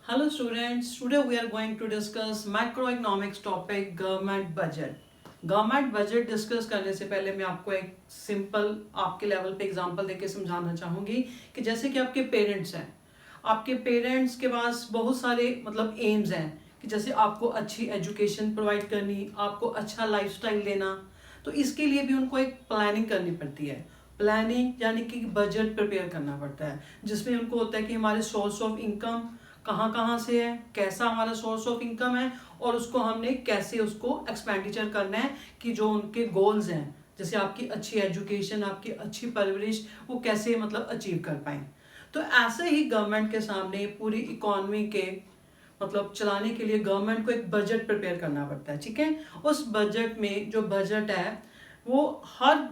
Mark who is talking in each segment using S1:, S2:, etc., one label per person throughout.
S1: Hello students, today we are going to discuss macroeconomics topic government budget. Government budget discuss करने से पहले मैं आपको एक सिंपल आपके लेवल पे एग्जांपल देके समझाना चाहूँगी कि जैसे कि आपके पेरेंट्स हैं, आपके पेरेंट्स के पास बहुत सारे मतलब एम्स हैं कि जैसे आपको अच्छी एजुकेशन प्रोवाइड करनी, आपको अच्छा लाइफस्टाइल देना, तो इसके लिए भी उनको एक प्लानिंग करनी पड़ती है। प्लानिंग यानी कि बजट प्रिपेयर करना पड़ता है, जिसमें उनको होता है कि हमारे सोर्स ऑफ इनकम कहाँ कहाँ से है, कैसा हमारा सोर्स ऑफ इनकम है और उसको हमने कैसे उसको एक्सपेंडिचर करना है कि जो उनके गोल्स हैं, जैसे आपकी अच्छी एजुकेशन, आपकी अच्छी परवरिश, वो कैसे मतलब अचीव कर पाएँ। तो ऐसे ही गवर्नमेंट के सामने पूरी इकॉनमी के मतलब चलाने के लिए गवर्नमेंट को एक बजट प्रिपेयर करना पड़ता है। ठीक है, उस बजट में जो बजट है वो हर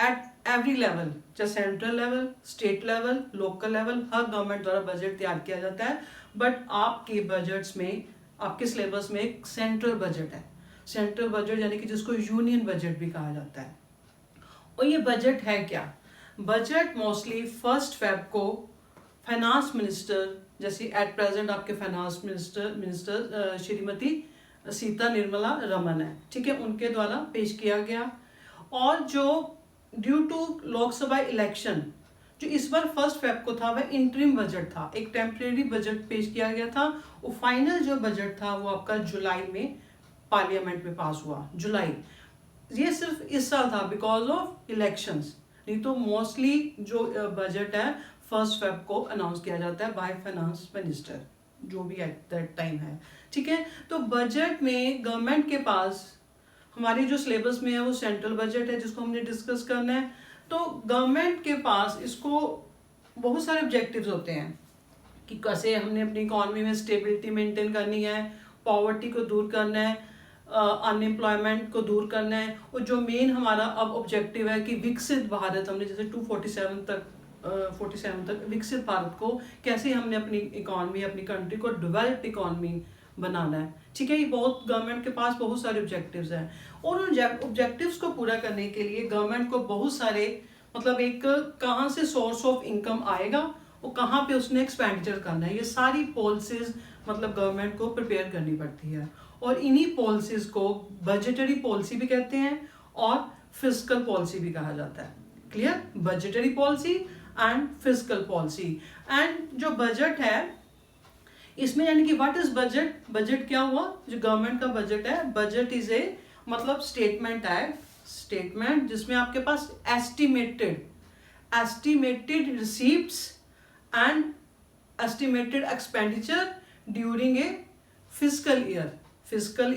S1: एट एवरी लेवल, चाहे central level, state level, local level, हर गवर्नमेंट द्वारा बजट तैयार किया जाता है। बट आपके बजट्स में, आपके सिलेबस में एक सेंट्रल बजट है। सेंट्रल बजट यानी कि जिसको यूनियन बजट भी कहा जाता है। और ये बजट है क्या? बजट मोस्टली 1 फेब को फाइनेंस मिनिस्टर, जैसे एट प्रेजेंट आपके फाइनेंस मिनिस्टर श्रीमती सीता निर्मला रमन है, ठीक है, उनके द्वारा पेश किया गया। और जो ड्यू टू लोकसभा इलेक्शन जो इस बार 1 फेब को था वह इंटरिम बजट था, एक टेम्परेरी बजट पेश किया गया था। वो फाइनल जो बजट था वो आपका जुलाई में पार्लियामेंट में पास हुआ। जुलाई, ये सिर्फ इस साल था बिकॉज ऑफ इलेक्शंस, नहीं तो मोस्टली जो बजट है 1 फेब को अनाउंस किया जाता है बाय फाइनेंस मिनिस्टर, जो भी एट दैट टाइम है। ठीक है, तो बजट में गवर्नमेंट के पास हमारे जो सिलेबस में है वो सेंट्रल बजट है जिसको हमने डिस्कस करना है। तो गवर्नमेंट के पास इसको बहुत सारे ऑब्जेक्टिव्स होते हैं कि कैसे हमने अपनी इकोनॉमी में स्टेबिलिटी मेंटेन करनी है, पॉवर्टी को दूर करना है, अनएम्प्लॉयमेंट को दूर करना है, और जो मेन हमारा अब ऑब्जेक्टिव है कि विकसित भारत, हमने जैसे 247 तक 47 तक विकसित भारत को कैसे हमने अपनी इकोनॉमी, अपनी कंट्री को डेवलप्ड इकोनॉमी बनाना है। ठीक है, ये बहुत गवर्नमेंट के पास बहुत सारे ऑब्जेक्टिव्स हैं और उन ऑब्जेक्टिव्स को पूरा करने के लिए गवर्नमेंट को बहुत सारे मतलब एक कहाँ से सोर्स ऑफ इनकम आएगा और कहाँ पे उसने एक्सपेंडिचर करना है, ये सारी पॉलिसीज मतलब गवर्नमेंट को प्रिपेयर करनी पड़ती है। और इन्हीं पॉलिसीज को बजटरी पॉलिसी भी कहते हैं और फिस्कल पॉलिसी भी कहा जाता है। Clear? Budgetary policy and fiscal policy. And जो बजट है इसमें यानी कि व्हाट इज बजट? बजट क्या हुआ? जो गवर्नमेंट का बजट है, बजट इज ए मतलब स्टेटमेंट है, स्टेटमेंट जिसमें आपके पास estimated receipts and estimated expenditure during a physical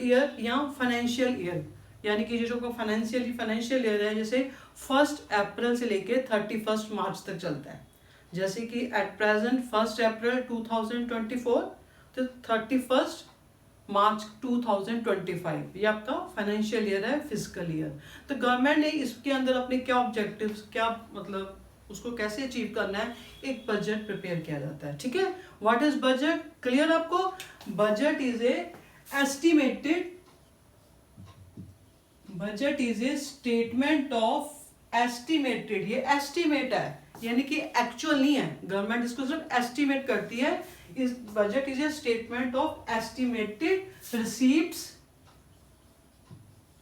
S1: year या फाइनेंशियल ईयर, यानी कि जो फाइनेंशियल ईयर है जैसे 1 अप्रैल से लेके 31 मार्च तक चलता है। जैसे कि एट प्रेजेंट 1 अप्रैल 2024 तो 31 मार्च 2025 ये आपका फाइनेंशियल ईयर है, फिजिकल ईयर। तो गवर्नमेंट ने इसके अंदर अपने क्या ऑब्जेक्टिव्स, क्या मतलब उसको कैसे अचीव करना है, एक बजट प्रिपेयर किया जाता है। ठीक है, व्हाट इज बजट? क्लियर आपको? Budget is a statement of estimated, ये एस्टिमेट है यानी कि एक्चुअल नहीं है, गवर्नमेंट इसको सिर्फ एस्टिमेट करती है। इस budget is a statement of estimated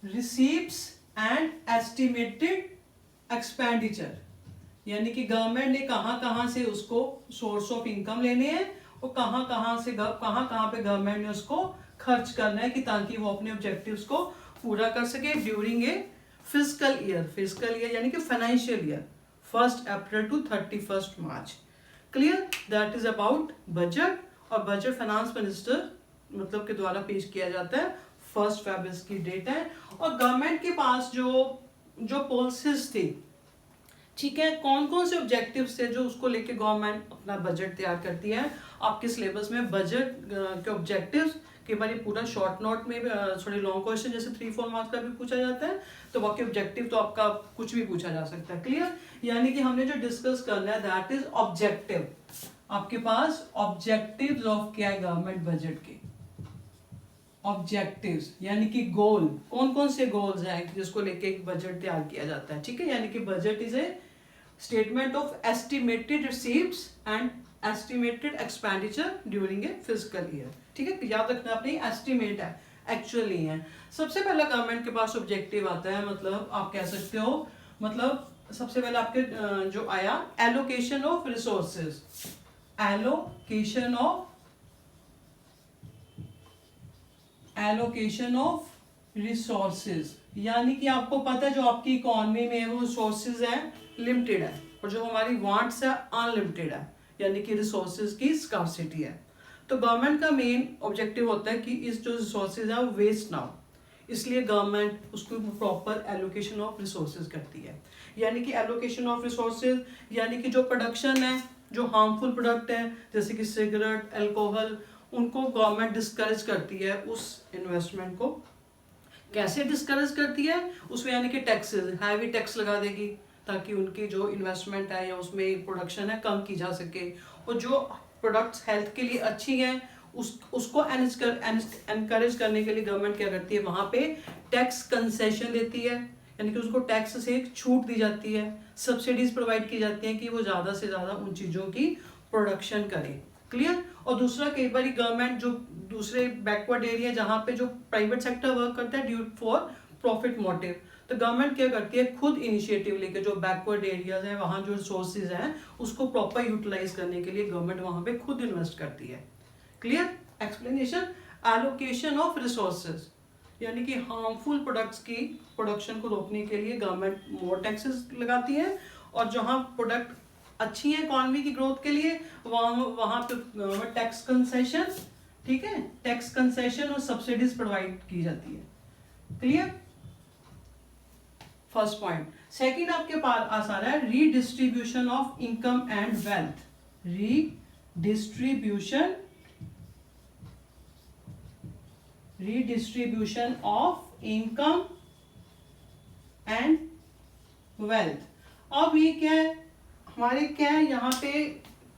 S1: receipts and estimated expenditure, यानी कि गवर्नमेंट ने कहाँ कहाँ से उसको सोर्स ऑफ इनकम लेने हैं और कहाँ कहाँ पे गवर्नमेंट ने उसको खर्च करना है कि ताकि वो अपने ऑब्जेक्टिव्स को पूरा कर सके ड्यूरिंग ए फिजिकल ईयर यानी कि financial year 1 April to 31 March. Clear? That is about budget. और बजट फाइनेंस मिनिस्टर मतलब के द्वारा पेश किया जाता है, 1 फेब की डेट है। और गवर्नमेंट के पास जो पॉलिसीज थी, ठीक है, कौन कौन से ऑब्जेक्टिव्स थे जो उसको लेके गवर्नमेंट अपना बजट तैयार करती है। आपके सिलेबस में बजट के ऑब्जेक्टिव्स के बारे पूरा शॉर्ट नोट में थोड़ी लॉन्ग क्वेश्चन जैसे 3-4 मार्क्स का भी पूछा जाता है, तो बाकी ऑब्जेक्टिव तो आपका कुछ भी पूछा जा सकता है। क्लियर? यानी कि हमने जो डिस्कस करना है दैट इज ऑब्जेक्टिव। आपके पास ऑब्जेक्टिव्स ऑफ क्या है गवर्नमेंट बजट के? ऑब्जेक्टिव्स यानी कि गोल, कौन कौन से गोल्स हैं जिसको लेके एक बजट तैयार किया जाता है। ठीक है, यानी कि budget is a statement of estimated receipts and estimated expenditure during a physical year. ठीक है, याद रखना अपनी एस्टिमेट है, एक्चुअल नहीं है। सबसे पहला गवर्नमेंट के पास ऑब्जेक्टिव आता है, मतलब आप कह सकते हो, मतलब सबसे पहले आपके जो आया allocation of resources, allocation of resources, यानी कि आपको पता है जो आपकी इकोनॉमी में वो रिसोर्सेज है लिमिटेड है, और जो हमारी वांट्स है अनलिमिटेड है, यानी कि रिसोर्सेज की स्कार्सिटी है। तो गवर्नमेंट का मेन ऑब्जेक्टिव होता है कि इस जो रिसोर्सेज है वो वेस्ट ना हो, इसलिए गवर्नमेंट उसको प्रॉपर एलोकेशन ऑफ रिसोर्सेज करती है। यानी कि एलोकेशन ऑफ रिसोर्सेज यानी कि जो प्रोडक्शन है, जो हार्मफुल प्रोडक्ट है जैसे कि सिगरेट, अल्कोहल, उनको गवर्नमेंट डिस्करेज करती है उस इन्वेस्टमेंट को। कैसे डिस्करेज करती है? उसमें यानी कि टैक्सेस, हैवी टैक्स लगा देगी ताकि उनकी जो इन्वेस्टमेंट है या उसमें प्रोडक्शन है कम की जा सके, और जो प्रोडक्ट्स हेल्थ के लिए अच्छी हैं उसको एनकरेज करने के लिए गवर्नमेंट क्या करती है, वहाँ पे टैक्स कंसेशन देती है, यानी कि उसको टैक्स से एक छूट दी जाती है, सब्सिडीज प्रोवाइड की जाती हैं कि वो ज़्यादा से ज़्यादा उन चीज़ों की प्रोडक्शन करे। क्लियर? और दूसरा, कई बार गवर्नमेंट जो दूसरे बैकवर्ड एरिया जहाँ पे जो प्राइवेट सेक्टर वर्क करता है ड्यू फॉर प्रॉफिट मोटिव, तो गवर्नमेंट क्या करती है, खुद इनिशिएटिव लेके जो बैकवर्ड एरियाज हैं वहाँ जो रिसोर्सेज हैं उसको प्रॉपर यूटिलाइज करने के लिए गवर्नमेंट वहाँ पे खुद इन्वेस्ट करती है। Clear? Explanation, allocation of resources यानी कि हार्मफुल प्रोडक्ट्स की प्रोडक्शन को रोकने के लिए गवर्नमेंट मोर टैक्सेस लगाती है, और जहाँ प्रोडक्ट अच्छी है इकोनॉमी की ग्रोथ के लिए वहाँ पे टैक्स कंसेशन, ठीक है, टैक्स कंसेशन और सब्सिडीज प्रोवाइड की जाती है। क्लियर? First point. सेकंड आपके पास आ रहा है redistribution of income and wealth, redistribution of income and wealth. अब ये क्या है हमारे, क्या है यहाँ पे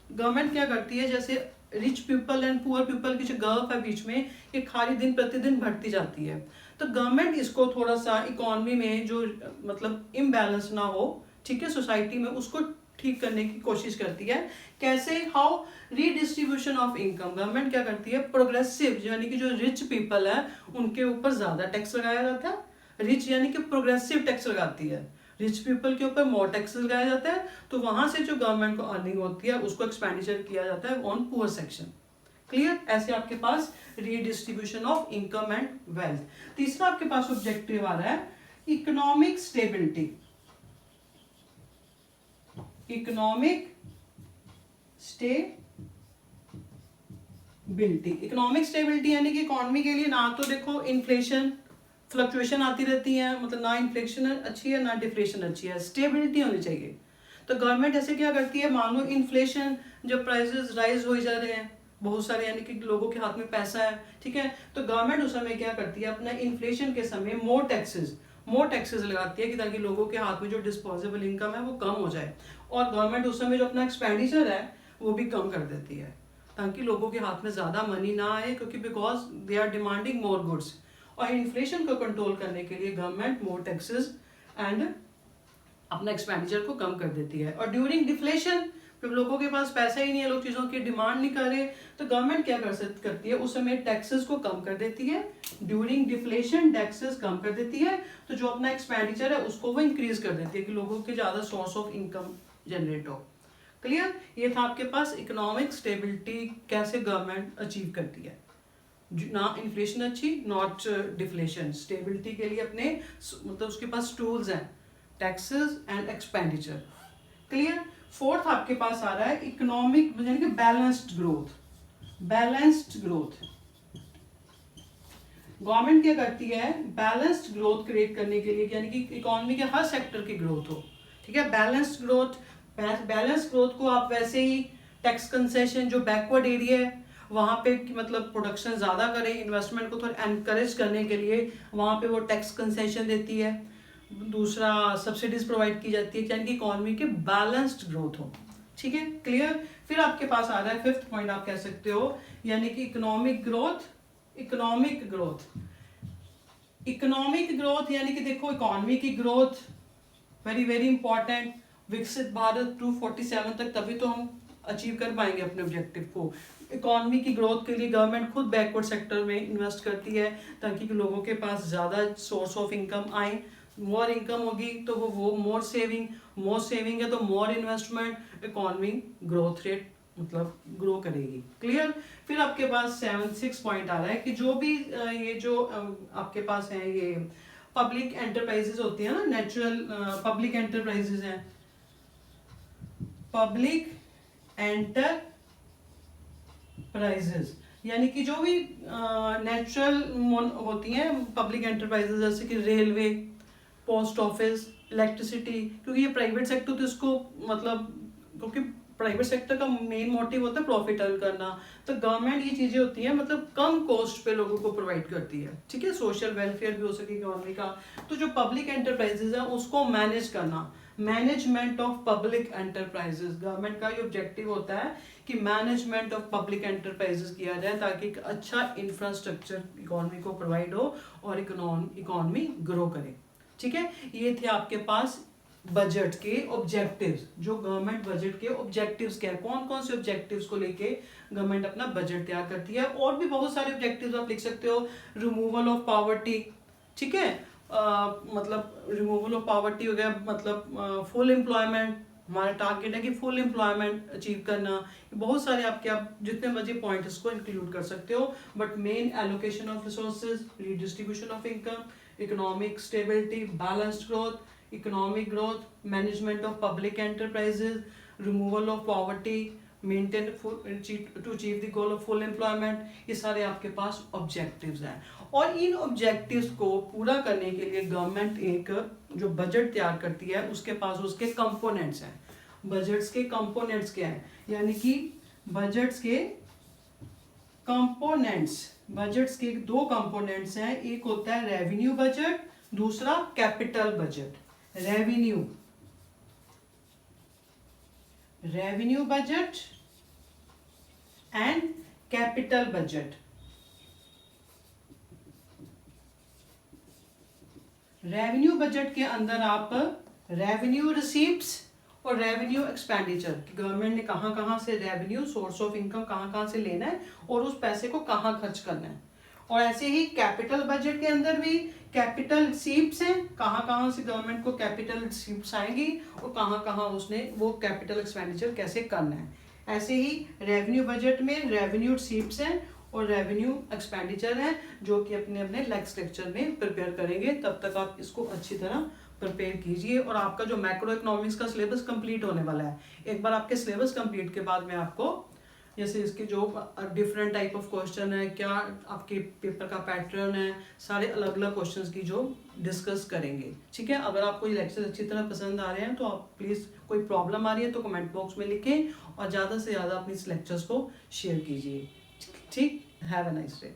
S1: गवर्नमेंट क्या करती है, जैसे rich people and poor people की जो गैप है बीच में, ये खाली दिन प्रतिदिन बढ़ती जाती है। तो गवर्नमेंट इसको थोड़ा सा इकोनॉमी में जो मतलब इम्बैलेंस ना हो, ठीक है, सोसाइटी में, उसको ठीक करने की कोशिश करती है। कैसे? How? Redistribution of income. Government क्या करती है, प्रोग्रेसिव यानी कि जो रिच पीपल है उनके ऊपर ज्यादा टैक्स लगाया जाता है। रिच यानी कि प्रोग्रेसिव टैक्स लगाती है, रिच पीपल के ऊपर मोर टैक्स लगाया जाता है, तो वहां से जो गवर्नमेंट को अर्निंग होती है उसको एक्सपेंडिचर किया जाता है ऑन पुअर सेक्शन। क्लियर? ऐसे आपके पास redistribution of income and wealth. तीसरा आपके पास ऑब्जेक्टिव आ रहा है इकोनॉमिक स्टेबिलिटी, इकोनॉमिक स्टेबिलिटी यानी कि इकोनॉमी के लिए ना तो देखो इन्फ्लेशन फ्लक्चुएशन आती रहती है, मतलब ना इन्फ्लेशन अच्छी है ना डिफ्लेशन अच्छी है, स्टेबिलिटी होनी चाहिए। तो गवर्नमेंट ऐसे क्या करती है, मान लो इन्फ्लेशन जब प्राइसेस राइज हो जा रहे हैं बहुत सारे, यानी कि लोगों के हाथ में पैसा है, ठीक है, तो गवर्नमेंट उस समय क्या करती है, अपना इन्फ्लेशन के समय मोर टैक्सेस लगाती है कि ताकि लोगों के हाथ में जो डिस्पोजेबल इनकम है वो कम हो जाए, और गवर्नमेंट उस समय जो अपना एक्सपेंडिचर है वो भी कम कर देती है ताकि लोगों के हाथ में ज्यादा मनी ना आए, क्योंकि because they are demanding more goods. और इन्फ्लेशन को कंट्रोल करने के लिए गवर्नमेंट मोर टैक्सेस एंड अपना एक्सपेंडिचर को कम कर देती है। और ड्यूरिंग डिफ्लेशन जब लोगों के पास पैसा ही नहीं है, लोग चीजों की डिमांड नहीं कर रहे, तो गवर्नमेंट क्या करती है, उस समय टैक्सेस को कम कर देती है। ड्यूरिंग डिफ्लेशन टैक्सेस कम कर देती है, तो जो अपना एक्सपेंडिचर है उसको वो इंक्रीज कर देती है कि लोगों के ज्यादा सोर्स ऑफ इनकम जनरेट हो। क्लियर? ये था आपके पास इकोनॉमिक स्टेबिलिटी कैसे गवर्नमेंट अचीव करती है, ना इन्फ्लेशन अच्छी नॉट डिफ्लेशन। स्टेबिलिटी के लिए अपने मतलब उसके पास टूल्स हैं, taxes and expenditure. Clear? Fourth आपके पास आ रहा है इकोनॉमिक यानी कि बैलेंस्ड ग्रोथ। गवर्नमेंट क्या करती है, बैलेंस्ड ग्रोथ क्रिएट करने के लिए, यानी कि इकोनॉमी के हर सेक्टर की ग्रोथ हो, ठीक है। बैलेंस ग्रोथ को आप वैसे ही टैक्स कंसेशन जो बैकवर्ड एरिया है वहां पे मतलब प्रोडक्शन ज्यादा करे, इन्वेस्टमेंट को थोड़ा एनकरेज करने के लिए वहां पे वो टैक्स कंसेशन देती है। दूसरा सब्सिडीज प्रोवाइड की जाती है, यानी कि इकोनॉमी के बैलेंस्ड ग्रोथ हो, ठीक है। क्लियर? फिर आपके पास आ रहा है फिफ्थ पॉइंट आप कह सकते हो, यानी कि इकोनॉमिक ग्रोथ यानी कि देखो इकोनॉमी की ग्रोथ वेरी वेरी इंपॉर्टेंट। विकसित भारत 2047 तक तभी तो हम अचीव कर पाएंगे अपने ऑब्जेक्टिव को। इकोनॉमी की ग्रोथ के लिए गवर्नमेंट खुद बैकवर्ड सेक्टर में इन्वेस्ट करती है ताकि लोगों के पास ज़्यादा सोर्स ऑफ इनकम आए। मोर इनकम होगी तो वो मोर सेविंग है तो more investment, economy growth rate मतलब ग्रो करेगी। क्लियर। फिर आपके पास 6 पॉइंट आ रहा है कि जो भी ये जो आपके पास है ये पब्लिक एंटरप्राइजेस होती है ना, नेचुरल पब्लिक एंटरप्राइजेस हैं, पब्लिक एंटरप्राइजेस यानी कि जो भी नेचुरल होती हैं पब्लिक एंटरप्राइजेस, जैसे कि रेलवे, पोस्ट ऑफिस, इलेक्ट्रिसिटी, क्योंकि ये प्राइवेट सेक्टर तो इसको मतलब, क्योंकि प्राइवेट सेक्टर का मेन मोटिव होता है प्रॉफिट अर्न करना, तो गवर्नमेंट ये चीजें होती हैं मतलब कम कॉस्ट पे लोगों को प्रोवाइड करती है। ठीक है, सोशल वेलफेयर भी हो सके इकोनॉमी का। तो जो पब्लिक एंटरप्राइजेज है उसको मैनेज करना, management of public enterprises, government का ये ऑब्जेक्टिव होता है कि मैनेजमेंट ऑफ पब्लिक एंटरप्राइजेज किया जाए ताकि एक अच्छा इंफ्रास्ट्रक्चर इकोनॉमी को प्रोवाइड हो और इकोनॉमी ग्रो करे। ठीक है, ये थे आपके पास बजट के ऑब्जेक्टिव्स। जो गवर्नमेंट बजट के ऑब्जेक्टिव्स क्या है, कौन कौन से ऑब्जेक्टिव्स को लेके गवर्नमेंट अपना बजट तैयार करती है। और भी बहुत सारे ऑब्जेक्टिव्स आप लिख सकते हो, रिमूवल ऑफ पॉवर्टी। ठीक है, मतलब रिमूवल ऑफ पॉवर्टी हो गया, मतलब फुल एम्प्लॉयमेंट, हमारा टारगेट है कि फुल एम्प्लॉयमेंट अचीव करना। बहुत सारे आपके, आप जितने मर्जी पॉइंट इसको इंक्लूड कर सकते हो, but main allocation of resources, redistribution of income, economic stability, balanced growth, economic growth, management of public enterprises, removal of poverty, maintain to achieve the goal of full employment, ये सारे आपके पास objectives हैं। और इन objectives को पूरा करने के लिए गवर्नमेंट एक जो बजट तैयार करती है उसके पास उसके कंपोनेंट्स हैं। बजट्स के कंपोनेंट्स क्या हैं, यानी कि बजट्स के दो कंपोनेंट्स हैं। एक होता है रेवेन्यू बजट, दूसरा capital budget. Revenue budget and capital budget. Revenue budget के अंदर आप रेवेन्यू रिसीप्ट्स और रेवेन्यू एक्सपेंडिचर, गवर्नमेंट ने कहां कहां से रेवेन्यू, सोर्स ऑफ इनकम कहां कहां से लेना है और उस पैसे को कहां खर्च करना है। और ऐसे ही कैपिटल बजट के अंदर भी कैपिटल रिसीप्ट्स हैं, कहां कहां से गवर्नमेंट को कैपिटल रिसीप्ट्स आएंगी और कहां कहां उसने वो कैपिटल एक्सपेंडिचर कैसे करना है। ऐसे ही रेवेन्यू बजट में रेवेन्यू रिसीप्ट्स हैं और रेवेन्यू एक्सपेंडिचर है, जो कि अपने अपने नेक्स्ट लेक्चर में प्रिपेयर करेंगे। तब तक आप इसको अच्छी तरह प्रिपेयर कीजिए। और आपका जो मैक्रो इकोनॉमिक्स का सिलेबस कंप्लीट होने वाला है, एक बार आपके सिलेबस कंप्लीट के बाद में आपको जैसे इसके जो डिफरेंट टाइप ऑफ क्वेश्चन है, क्या आपके पेपर का पैटर्न है, सारे अलग अलग क्वेश्चंस की जो डिस्कस करेंगे। ठीक है, अगर आपको ये लेक्चर अच्छी तरह पसंद आ रहे हैं तो आप प्लीज़, कोई प्रॉब्लम आ रही है तो कमेंट बॉक्स में लिखें और ज़्यादा से ज़्यादा अपनी इस लेक्चर्स को शेयर कीजिए। ठीक, हैव अ नाइस डे।